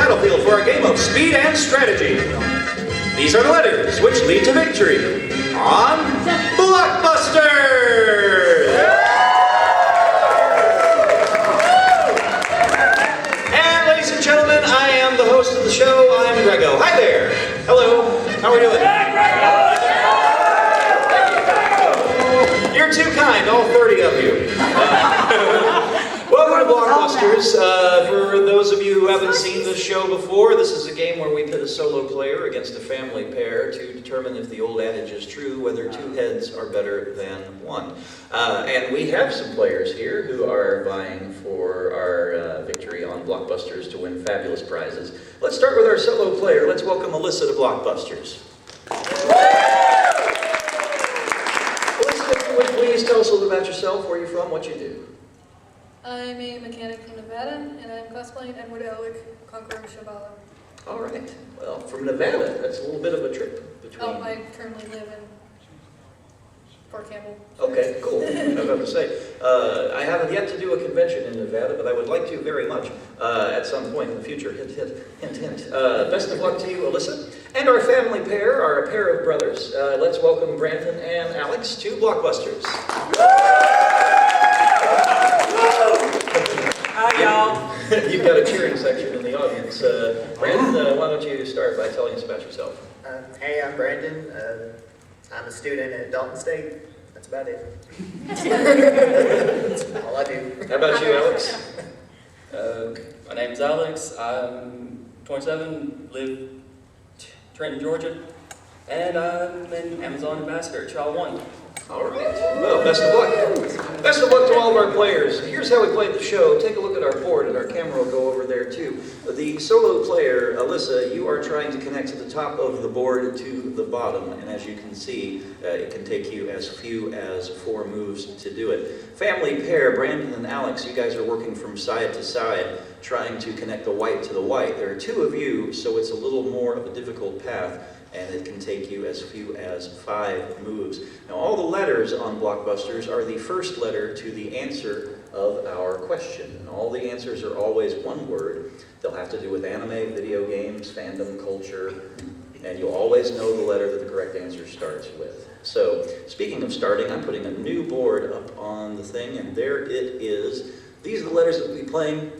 battlefield for a game of speed and strategy. These are the letters which lead to victory on Blockbusters! And ladies and gentlemen, I am the host of the show. I'm Greggo. Hi there. Hello. How are we doing? You're too kind, all 30 of you. Welcome to Blockbusters. For those of you who haven't seen this show before, this is a game where we pit a solo player against a family pair to determine if the old adage is true, whether two heads are better than one. And we have some players here who are vying for our victory on Blockbusters to win fabulous prizes. Let's start with our solo player. Let's welcome Alyssa to Blockbusters. Alyssa, if you would please tell us a little about yourself, where you're from, what you do. I'm a mechanic from Nevada, and I'm cosplaying Edward Elric, Conqueror of Shabala. All right. Well, from Nevada, that's a little bit of a trip between... Oh, I currently live in Fort Campbell. Okay, cool. I was about to say, I haven't yet to do a convention in Nevada, but I would like to very much at some point in the future. Hint, hint, hint, hint. Best of luck to you, Alyssa. And our family pair are a pair of brothers. Let's welcome Brandon and Alex to Blockbusters. Hi, y'all. You've got a cheering section in the audience. Brandon, why don't you start by telling us about yourself? Hey, I'm Brandon. I'm a student at Dalton State. That's about it. That's all I do. How about you, Alex? My name's Alex. I'm 27, live Trenton, Georgia, and I'm an Amazon ambassador at Child One. All right. Well, best of luck. Best of luck to all of our players. Here's how we played the show. Take a look at our board, and our camera will go over there too. The solo player, Alyssa, you are trying to connect to the top of the board to the bottom, and as you can see, it can take you as few as 4 moves to do it. Family pair, Brandon and Alex, you guys are working from side to side, trying to connect the white to the white. There are 2 of you, so it's a little more of a difficult path, and it can take you as few as 5 moves. Now, all the letters on Blockbusters are the first letter to the answer of our question. And all the answers are always one word. They'll have to do with anime, video games, fandom, culture, and you'll always know the letter that the correct answer starts with. So, speaking of starting, I'm putting a new board up on the thing, and there it is. These are the letters that we'll be playing,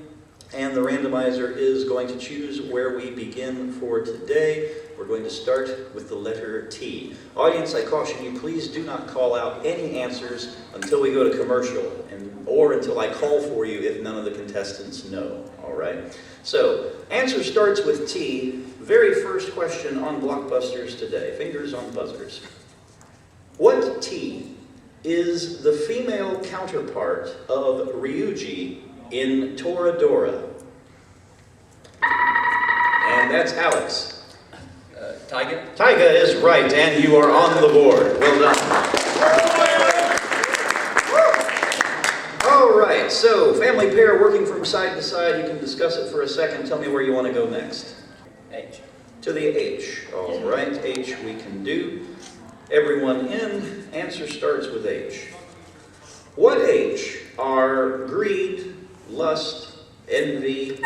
and the randomizer is going to choose where we begin for today. We're going to start with the letter T. Audience, I caution you, please do not call out any answers until we go to commercial, or until I call for you if none of the contestants know, all right? So, answer starts with T. Very first question on Blockbusters today. Fingers on buzzers. What T is the female counterpart of Ryuji in Toradora? And that's Alex. Taiga. Taiga is right, and you are on the board. Well done. All right, so family pair working from side to side. You can discuss it for a second. Tell me where you want to go next. H. To the H. All right, H we can do. Everyone in. Answer starts with H. What H are greed, lust, envy,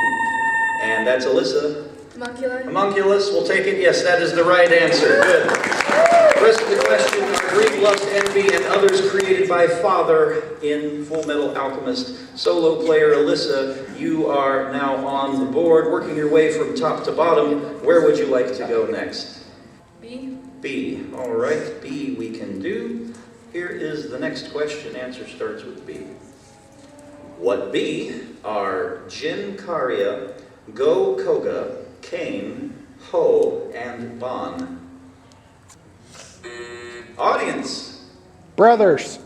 and that's Alyssa. Homunculus. Homunculus, we'll take it. Yes, that is the right answer. Good. The rest of the question are greed, lust, envy, and others created by Father in Full Metal Alchemist. Solo player Alyssa, you are now on the board, working your way from top to bottom. Where would you like to go next? B. B. All right, B we can do. Here is the next question. Answer starts with B. What B are Jin Karya, Go Koga, Kane, Ho, and Bon? Audience. Brothers.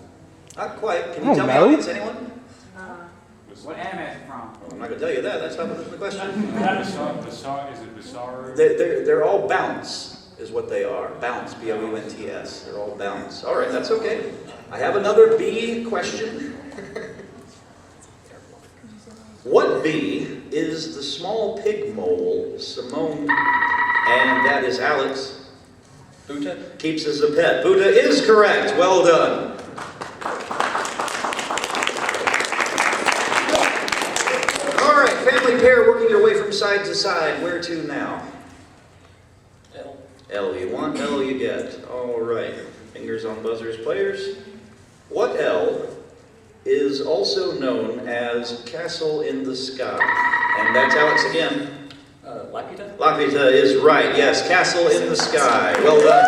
Not quite. Can I you don't tell me, know. audience, anyone? What anime is it from? Well, I'm not going to tell you that. That's not the question. Is it Bizarre? They're all bounce, is what they are. Bounce, B-O-U-N-T-S. They're all bounce. All right, that's okay. I have another B question. What bee is the small pig mole, Simone, and that is Alex? Buddha? Keeps as a pet. Buddha is correct. Well done. All right, family family pair working your way from side to side. Where to now? L. L you want, L you get. All right. Fingers on buzzers, players. What L is also known as Castle in the Sky? And that's Alex again. Lapita? Lapita is right. Yes, Castle in the Sky. Well done.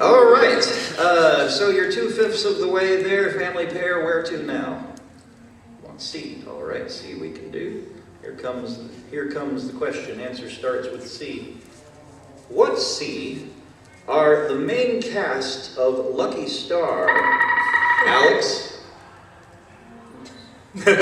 All right. So you're 2/5 of the way there, family pair. Where to now? Want C. All right, C we can do. Here comes the question. Answer starts with C. What C are the main cast of Lucky Star? Alex? All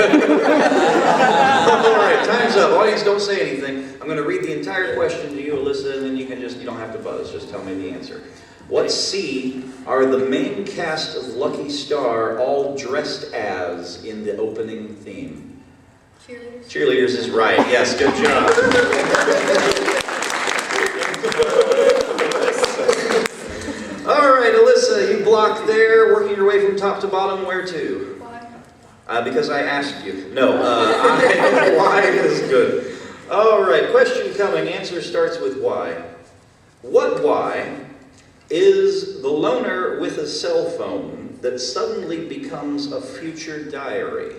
right, time's up. Audience, don't say anything. I'm going to read the entire question to you, Alyssa, and then you don't have to buzz. Just tell me the answer. What C are the main cast of Lucky Star all dressed as in the opening theme? Cheerleaders. Cheerleaders is right. Yes, good job. All right, Alyssa, you blocked there, working your way from top to bottom. Where to? Why? Because I asked you. No, why is good. All right, question coming. Answer starts with why. What why is the loner with a cell phone that suddenly becomes a future diary?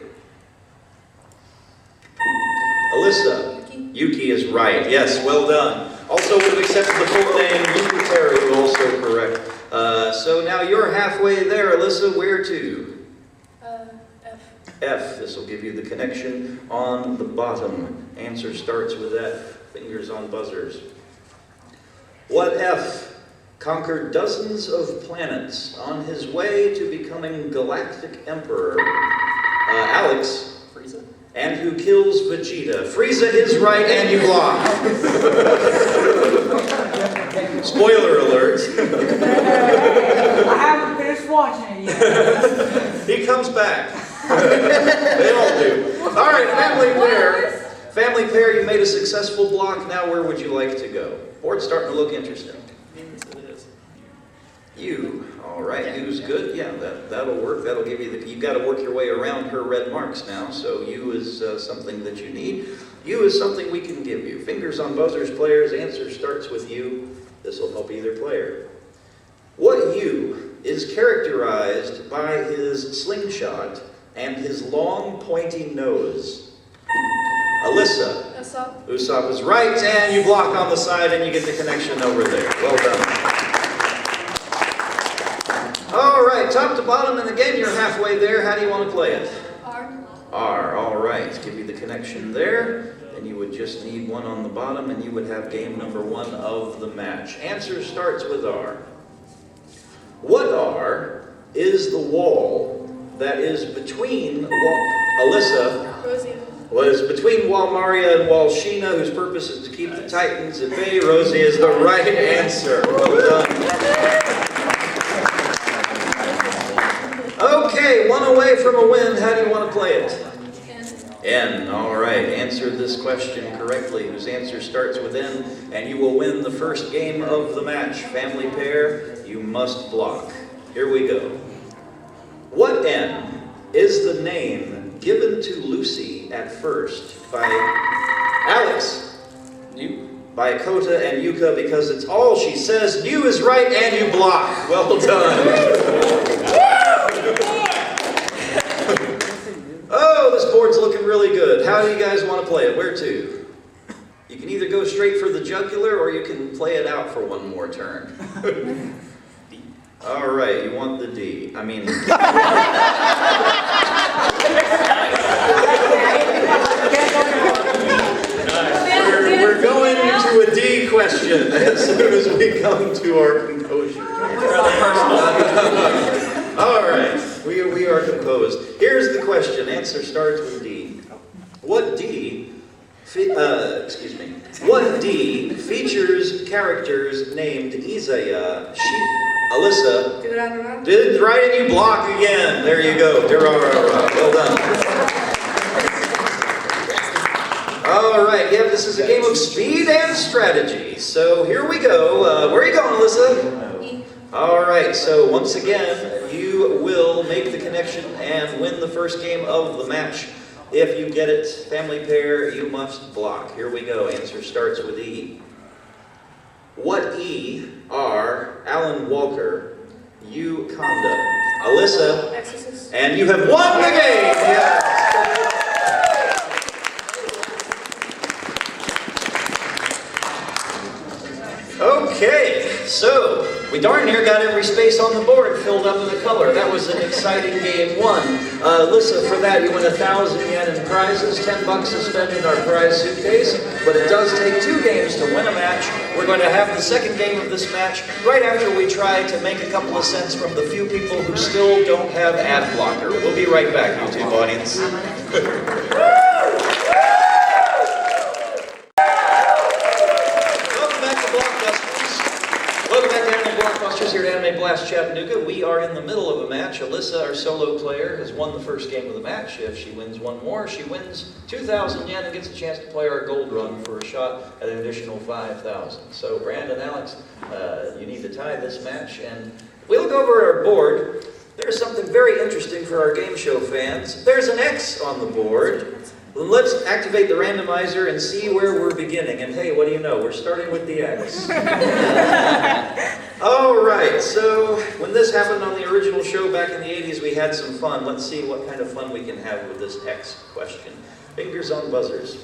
Alyssa. Yuki is right. Yes, well done. Also would have accepted the full name. Yuki Terry, also correct. So now you're halfway there, Alyssa. Where to? F. F. This will give you the connection on the bottom. Answer starts with F. Fingers on buzzers. What F conquered dozens of planets on his way to becoming Galactic Emperor? Alex. Frieza? And who kills Vegeta? Frieza is right, and you block. Spoiler alert. I haven't finished watching it yet. He comes back. They all do. All right, family pair. Family pair, you made a successful block. Now where would you like to go? Board's starting to look interesting. You. All right, U's good. Yeah, that'll work. That'll give you you've got to work your way around her red marks now. So U is something that you need. U is something we can give you. Fingers on buzzers, players. Answer starts with U. This will help either player. What U is characterized by his slingshot and his long, pointy nose? Alyssa. Usopp. Usopp is right, and you block on the side, and you get the connection over there. Well done. All right, top to bottom, and again, you're halfway there. How do you want to play it? R. R, all right. Give you the connection there. Then you would just need one on the bottom, and you would have game number 1 of the match. Answer starts with R. What R is the wall that is between Alyssa? Rosie. Was between Walmaria and Walshina, whose purpose is to keep the Titans at bay. Rosie is the right answer. Well done. Okay, one away from a win. How do you want to play it? N. All right, answer this question correctly, whose answer starts with N, and you will win the first game of the match. Family pair, you must block. Here we go. What N is the name given to Lucy at first by Alex? New? By Kota and Yuka, because it's all she says. New is right, and you block. Well done. Oh, this board's looking really good. How do you guys want to play it? Where to? You can either go straight for the jugular, or you can play it out for one more turn. D. All right, you want the D. I mean... We're going to a D question as soon as we come to our composure. All right, we are composed. Here's the question. Answer starts with D. What D? What D features characters named Isaiah? Alyssa Durarara. did right, and you block again. There you go. Durarara. Well done. All right, yeah, this is a game of speed and strategy. So here we go. Where are you going, Alyssa? E. All right, so once again, you will make the connection and win the first game of the match. If you get it, family pair, you must block. Here we go. Answer starts with E. What E are Alan Walker, you conduct? Alyssa, Exorcist. and you have won the game! Yes. Okay, so we darn near got every space on the board filled up with a color. That was an exciting game one. Alyssa, for that you win 1,000 yen in prizes, $10 to spend in our prize suitcase. But it does take 2 games to win a match. We're going to have the second game of this match right after we try to make a couple of cents from the few people who still don't have ad blocker. We'll be right back, YouTube audience. Welcome back to Blockbusters. Welcome back to Anime Blockbusters here at Anime Blast Chattanooga. We are in the middle of a match. Alyssa, our solo player, has won the first game of the match. If she wins one more, she wins 2,000 yen and gets a chance to play our gold run for a shot at an additional 5,000. So, Brandon, Alex, you need to tie this match. And we look over our board. There's something very interesting for our game show fans. There's an X on the board. Let's activate the randomizer and see where we're beginning. And hey, what do you know? We're starting with the X. All right, so when this happened on the original show back in the 80s, we had some fun. Let's see what kind of fun we can have with this X question. Fingers on buzzers.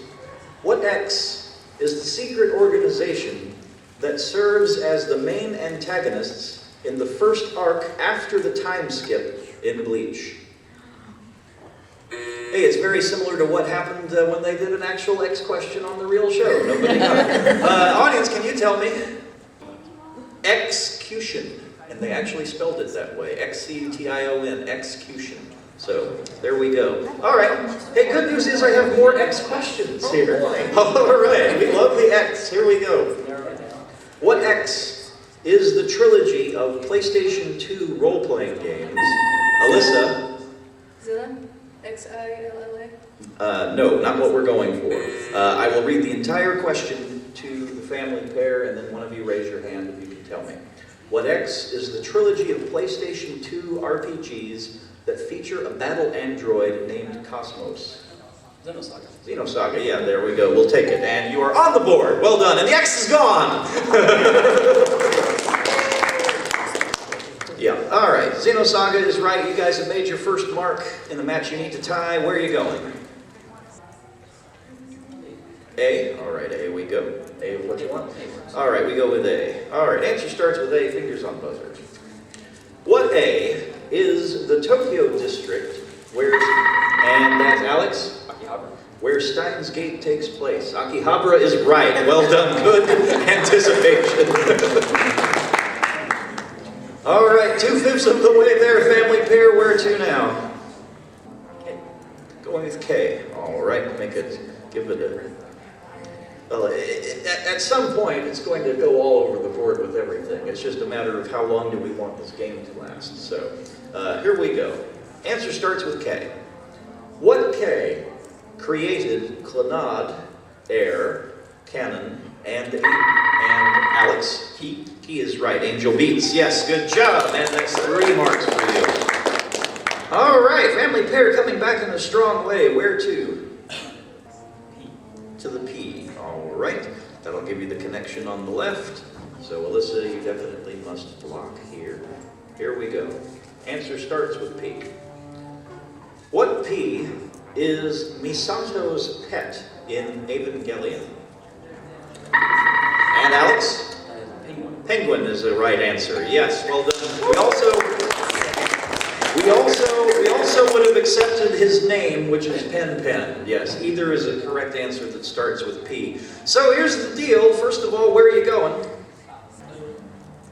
What X is the secret organization that serves as the main antagonists in the first arc after the time skip in Bleach? Hey, it's very similar to what happened when they did an actual X question on the real show. Nobody got it. Audience, can you tell me? Execution. And they actually spelled it that way. X-C-T-I-O-N. Execution. So, there we go. All right. Hey, good news is I have more X questions here. All right. We love the X. Here we go. What X is the trilogy of PlayStation 2 role-playing games? Alyssa? Zilla. Xilla. No, not what we're going for. I will read the entire question to the family pair, and then one of you raise your hand if you can tell me. What X is the trilogy of PlayStation 2 RPGs that feature a battle android named Cosmos? Xenosaga. Xenosaga, yeah, there we go. We'll take it. And you are on the board. Well done. And the X is gone. Yeah, all right. Xenosaga is right. You guys have made your first mark in the match you need to tie. Where are you going? A. All right, A we go. A, what do you want? All right, we go with A. All right, answer starts with A. Fingers on buzzer. What A is the Tokyo district where, and that's Alex? Akihabara. Where Steins Gate takes place. Akihabara is right. Well done. Good anticipation. All right, 2/5 of the way there, family pair. Where to now? K. Going with K. All right, make it, give it a... Well, at some point, it's going to go all over the board with everything. It's just a matter of how long do we want this game to last. So, here we go. Answer starts with K. What K created Clannad, Air, Cannon, and Alex? Key is right. Angel Beats. Yes, good job. And that's 3 marks for you. All right, family pair coming back in a strong way. Where to? P. To the P. All right. That'll give you the connection on the left. So, Alyssa, you definitely must block here. Here we go. Answer starts with P. What P is Misato's pet in Evangelion? And Alex? Penguin. Penguin is the right answer. Yes, well done. We also would have accepted his name, which is Pen. Yes, either is a correct answer that starts with P. So here's the deal. First of all, where are you going?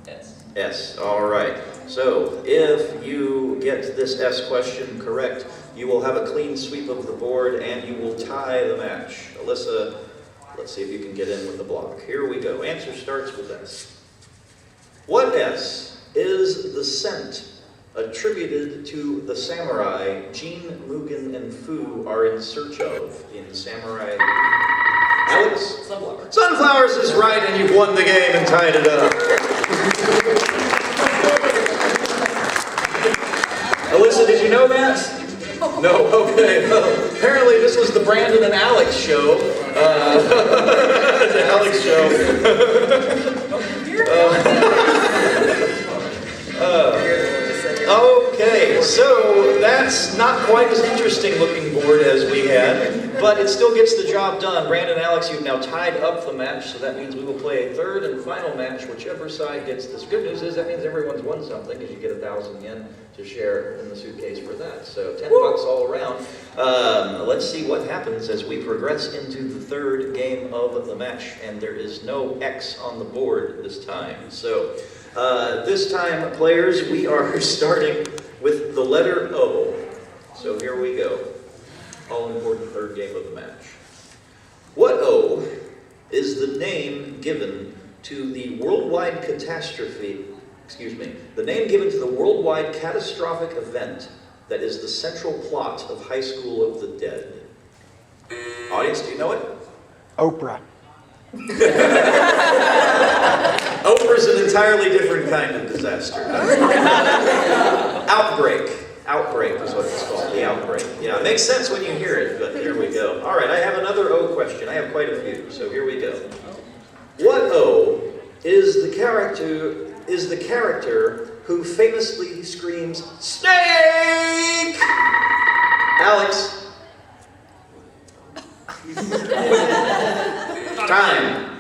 S. S. All right. So if you get this S question correct, you will have a clean sweep of the board and you will tie the match. Alyssa, let's see if you can get in with the block. Here we go. Answer starts with S. What S is the scent attributed to the samurai Jin, Mugen, and Fu are in search of in Samurai? Alex? Sunflower. Sunflowers is right, and you've won the game and tied it up. Alyssa, did you know that? No? Okay. Well, Apparently this was the Brandon and Alex show. The Alex show. Okay, so that's not quite as interesting looking board as we had, but it still gets the job done. Brandon and Alex, you've now tied up the match, so that means we will play a third and final match, whichever side gets this. Good news is that means everyone's won something, because you get 1,000 yen to share in the suitcase for that. So $10 all around. Let's see what happens as we progress into the third game of the match, and there is no X on the board this time. So this time, players, we are starting with the letter O. So here we go. All-important third game of the match. What O is the name given to the worldwide catastrophe, the name given to the worldwide catastrophic event that is the central plot of High School of the Dead? Audience, do you know it? Oprah. Oprah's an entirely different kind of disaster. Outbreak. Outbreak is what it's called, the outbreak. Yeah, it makes sense when you hear it, but here we go. All right, I have another O question. I have quite a few, so here we go. What O is the character who famously screams, "Snake!" Alex. Time.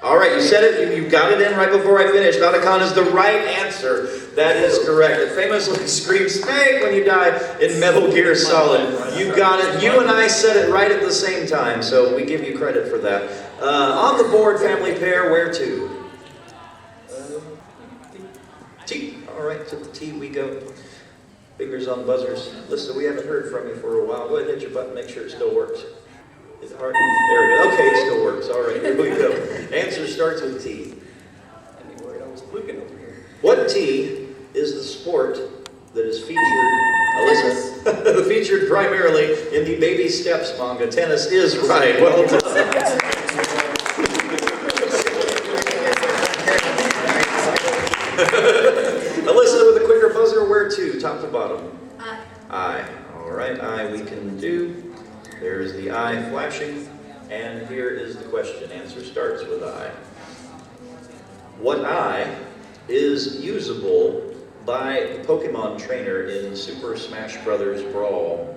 All right, you said it. You got it in right before I finished. Otacon is the right answer. That is correct. It famously screams "Snake" when you die in Metal Gear Solid. You got it. You and I said it right at the same time, so we give you credit for that. On the board, family pair, where to? T. All right, to the T we go. Fingers on buzzers. Listen, we haven't heard from you for a while. Go ahead and hit your button, make sure it still works. Is it hard? There we go. Okay, it still works. All right, here we go. Answer starts with T. I'd be worried I was looking over here. What T is the sport that is featured, Alyssa, featured primarily in the Baby Steps manga? Tennis is right. Well done. Alyssa with a quicker buzzer, where to? Top to bottom? I. I. All right, I we can do. There's the I flashing, and here is the question. Answer starts with I. What I is usable by the Pokemon trainer in Super Smash Bros. Brawl?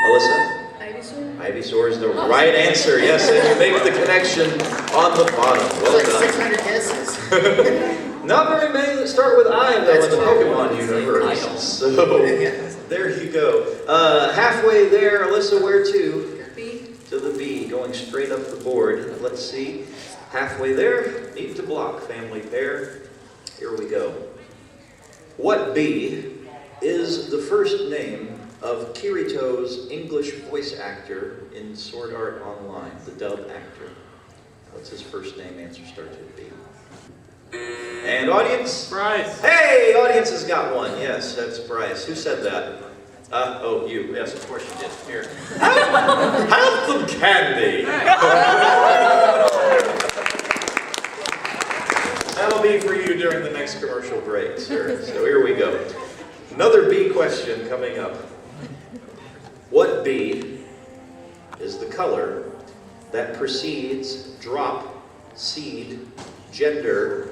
Alyssa? Ivysaur? Ivysaur is the right answer, yes, and you make the connection on the bottom. Well Like done. 600 guesses. Not very many that start with I, though, That's in the fine. Pokemon universe. So, there you go. Halfway there, Alyssa, where to? B. To the B, going straight up the board. Let's see. Halfway there, need to block, family pair. Here we go. What B is the first name of Kirito's English voice actor in Sword Art Online, the dub actor? What's his first name? Answer starts with B. And audience? Bryce. Hey, audience has got one. Yes, that's Bryce. Who said that? Oh, you. Yes, of course you did. Here. Have some candy. That'll be for you during the next commercial break, sir. So here we go. Another B question coming up. What B is the color that precedes drop, seed, gender?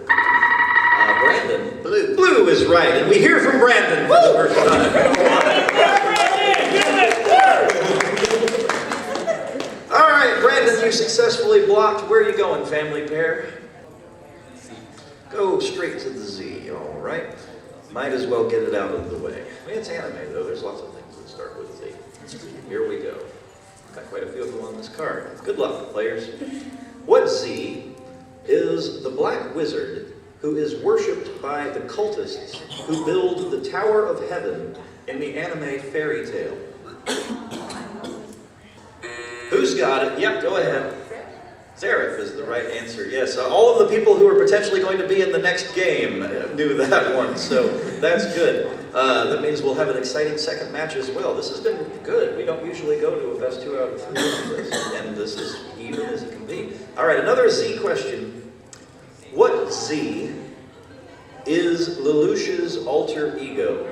Brandon. Blue. Blue is right, and we hear from Brandon for the first time. All right, Brandon, you successfully blocked. Where are you going, family pair? Go straight to the Z, all right. Might as well get it out of the way. I mean, it's anime, though. There's lots of things that start with Z. Here we go. Got quite a few of them on this card. Good luck, players. What Z is the black wizard who is worshipped by the cultists who build the Tower of Heaven in the anime fairy tale? Who's got it? Yep, go ahead. Zareth is the right answer, yes. All of the people who are potentially going to be in the next game knew that one, so that's good. That means we'll have an exciting second match as well. This has been good. We don't usually go to a best 2 out of 3 of this, and this is even as it can be. All right, another Z question. What Z is Lelouch's alter ego?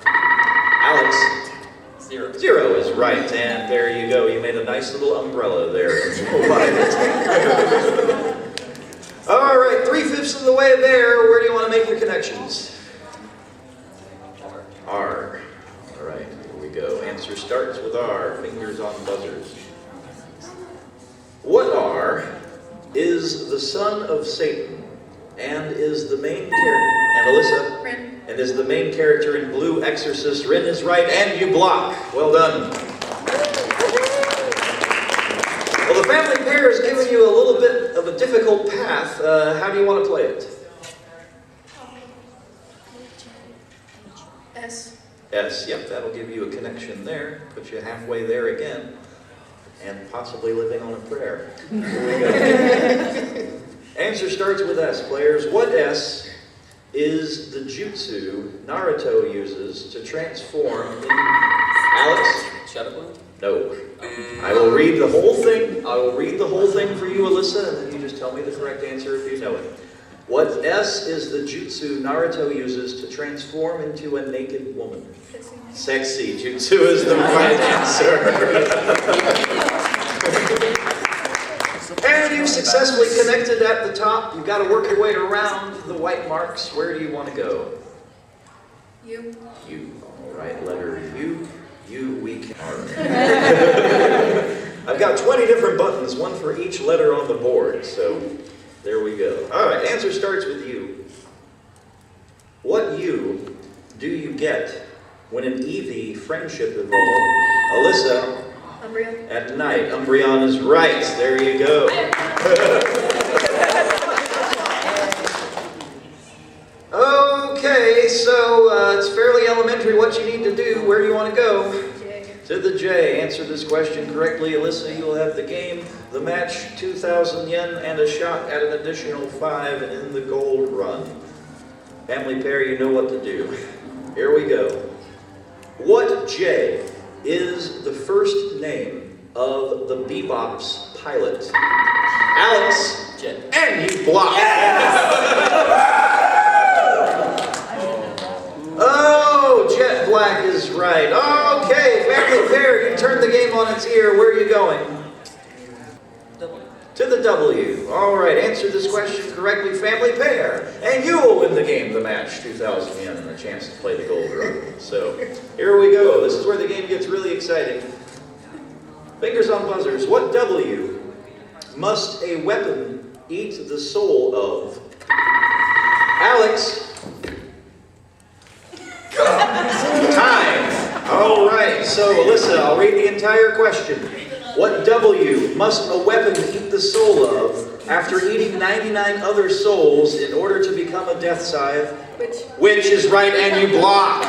Alex. right, and there you go. You made a nice little umbrella there. All right, 3/5 of the way there. Where do you want to make your connections? R. All right, here we go. Answer starts with R. Fingers on buzzers. What R is the son of Satan and is the main character? And Alyssa? Rin. And is the main character in Blue Exorcist. Rin is right, and you block. Well done. Well, the family pair has given you a little bit of a difficult path. How do you want to play it? S. S. Yep, that'll give you a connection there. Put you halfway there again. And possibly living on a prayer. Here we go. Answer starts with S, players. What S is the jutsu Naruto uses to transform in... Alex? Shadow Clone? No. I will read the whole thing. I will read the whole thing for you, Alyssa, and then you just tell me the correct answer if you know it. What S is the jutsu Naruto uses to transform into a naked woman? Sexy. Jutsu is the right answer. And you've successfully connected at the top. You've got to work your way around the white marks. Where do you want to go? U. U. All right, letter U. U, we can. I've got 20 different buttons, one for each letter on the board, so there we go. All right, answer starts with U. What U do you get when an EV friendship evolves? Alyssa? Umbreon. At night. Umbreon is right. There you go. Okay, so it's fairly elementary what you need to do. Where do you want to go? J. To the J. Answer this question correctly, Alyssa. You will have the game, the match, 2,000 yen, and a shot at an additional 5 in the gold run. Family pair, you know what to do. Here we go. What J is the first name of the Bebop's pilot? Alex. Jet. And you block. Oh, Jet Black is right. Okay, family pair, you turned the game on its ear. Where are you going? To the W. All right, answer this question correctly, family pair. And you will win the game, the match, 2,000 yen, and a chance to play the gold run. So, here we go. This is where the game gets really exciting. Fingers on buzzers. What W must a weapon eat the soul of? Alex. Time. All right, so Alyssa, I'll read the entire question. What W must a weapon eat the soul of after eating 99 other souls in order to become a death scythe? Which is right, and you block.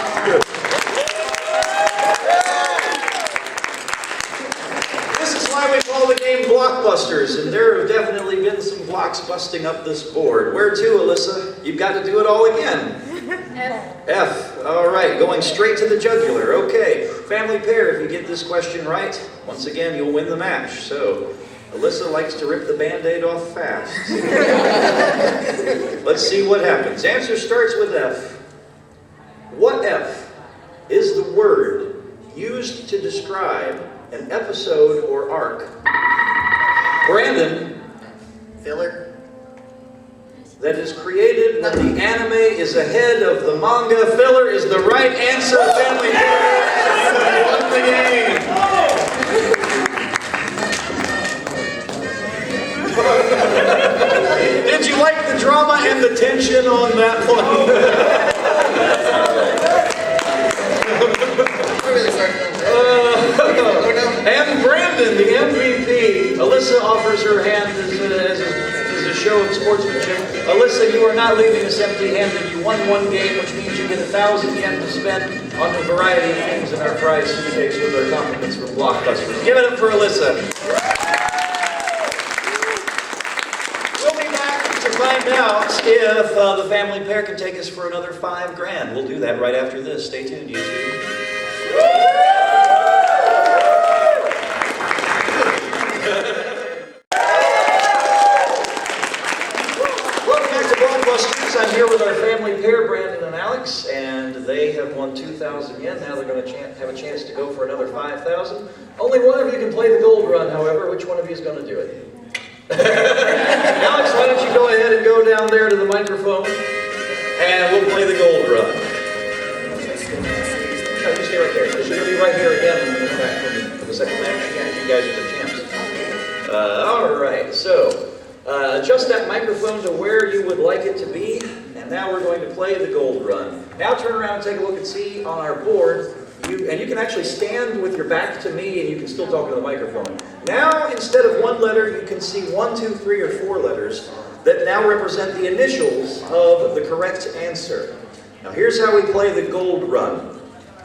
This is why we call the game Blockbusters, and there have definitely been some blocks busting up this board. Where to, Alyssa? You've got to do it all again. F. F. All right, going straight to the jugular. Okay, family pair, if you get this question right, once again, you'll win the match. So, Alyssa likes to rip the Band-Aid off fast. Let's see what happens. Answer starts with F. What F is the word used to describe an episode or arc? Brandon. Filler. That is created when the anime is ahead of the manga. Filler is the right answer, family pair. You won the game. Did you like the drama and the tension on that one? And Brandon, the MVP. Alyssa offers her hand as a show of sportsmanship. Alyssa, you are not leaving us empty-handed. You won one game, which means you get 1,000 yen to spend on a variety of things in our prize suitcase with our compliments from Blockbusters. Give it up for Alyssa. We'll be back to find out if the family pair can take us for another $5,000. We'll do that right after this. Stay tuned, YouTube. Welcome back to Blockbusters. I'm here with our family pair, Brandon and Alex, and they have won 2,000 yen. Now they're going to have a chance to go for another 5,000. Only one of you can play the gold run, however. Which one of you is going to do it? Alex, why don't you go ahead and go down there to the microphone, and we'll play the gold run. No, you stay right there, because you're going to be right here again when we come back for the second match. You guys are the champs. All right, so adjust that microphone to where you would like it to be, and now we're going to play the gold run. Now turn around and take a look and see on our board. And you can actually stand with your back to me, and you can still talk to the microphone. Now, instead of one letter, you can see 1, 2, 3, or 4 letters that now represent the initials of the correct answer. Now, here's how we play the gold run.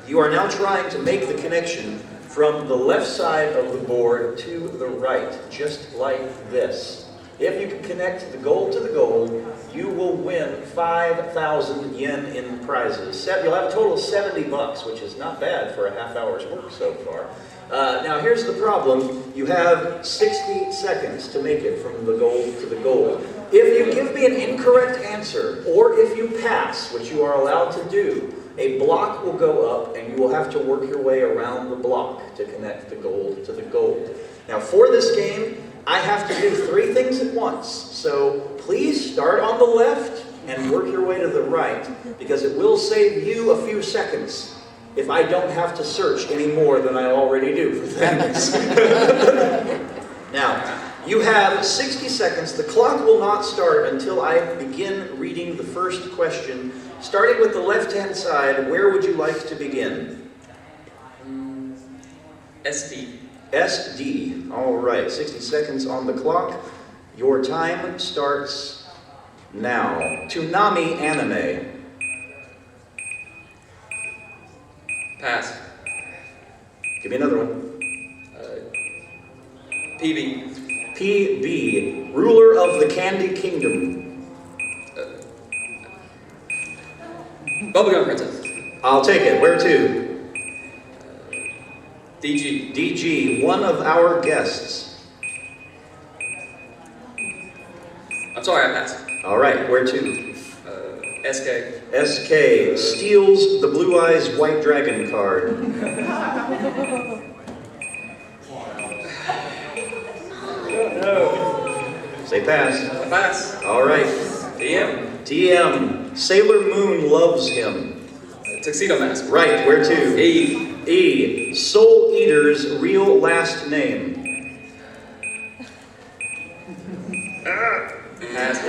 You are now trying to make the connection from the left side of the board to the right, just like this. If you can connect the gold to the gold, you will win 5,000 yen in prizes. You'll have a total of 70 bucks, which is not bad for a half hour's work so far. Now here's the problem. You have 60 seconds to make it from the gold to the gold. If you give me an incorrect answer, or if you pass, which you are allowed to do, a block will go up and you will have to work your way around the block to connect the gold to the gold. Now for this game, I have to do 3 things at once. So please start on the left and work your way to the right, because it will save you a few seconds if I don't have to search any more than I already do for things. Now, you have 60 seconds. The clock will not start until I begin reading the first question. Starting with the left-hand side, where would you like to begin? SD. SD. All right, 60 seconds on the clock. Your time starts now. Toonami anime. Pass. Give me another one. PB. PB. Ruler of the Candy Kingdom. Bubblegum Princess. I'll take it. Where to? DG. DG. One of our guests. I'm sorry, I passed. All right, where to? SK. SK. Steals the Blue Eyes White Dragon card. Say pass. I pass. All right. DM. TM. Sailor Moon loves him. Tuxedo Mask. Right, where to? E. E. Soul Eater's real last name. Pass.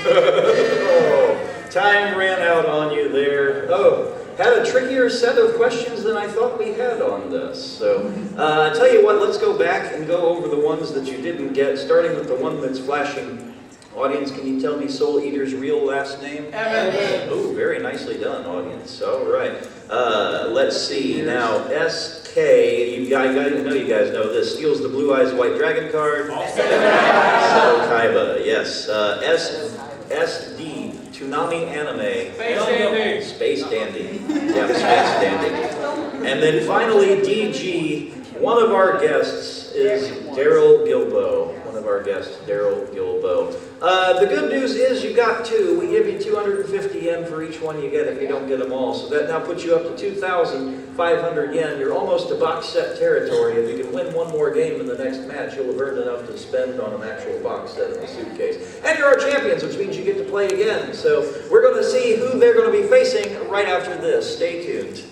Oh, time ran out on you there. Oh, had a trickier set of questions than I thought we had on this. So, I tell you what, let's go back and go over the ones that you didn't get, starting with the one that's flashing. Audience, can you tell me Soul Eater's real last name? Evan. Oh, very nicely done, audience. All right. Let's see. Now, SK, you guys know this. Steals the Blue Eyes White Dragon card. So Kaiba, yes. SD, Toonami anime. Space Dandy. Space Dandy. Yeah, Space Dandy. And then finally, DG, one of our guests is Daryl Gilbo. One of our guests, Daryl Gilbo. The good news is you got 2. We give you 250 yen for each one you get if you don't get them all. So that now puts you up to 2,500 yen. You're almost to box set territory. If you can win one more game in the next match, you'll have earned enough to spend on an actual box set in the suitcase. And you're our champions, which means you get to play again. So we're going to see who they're going to be facing right after this. Stay tuned.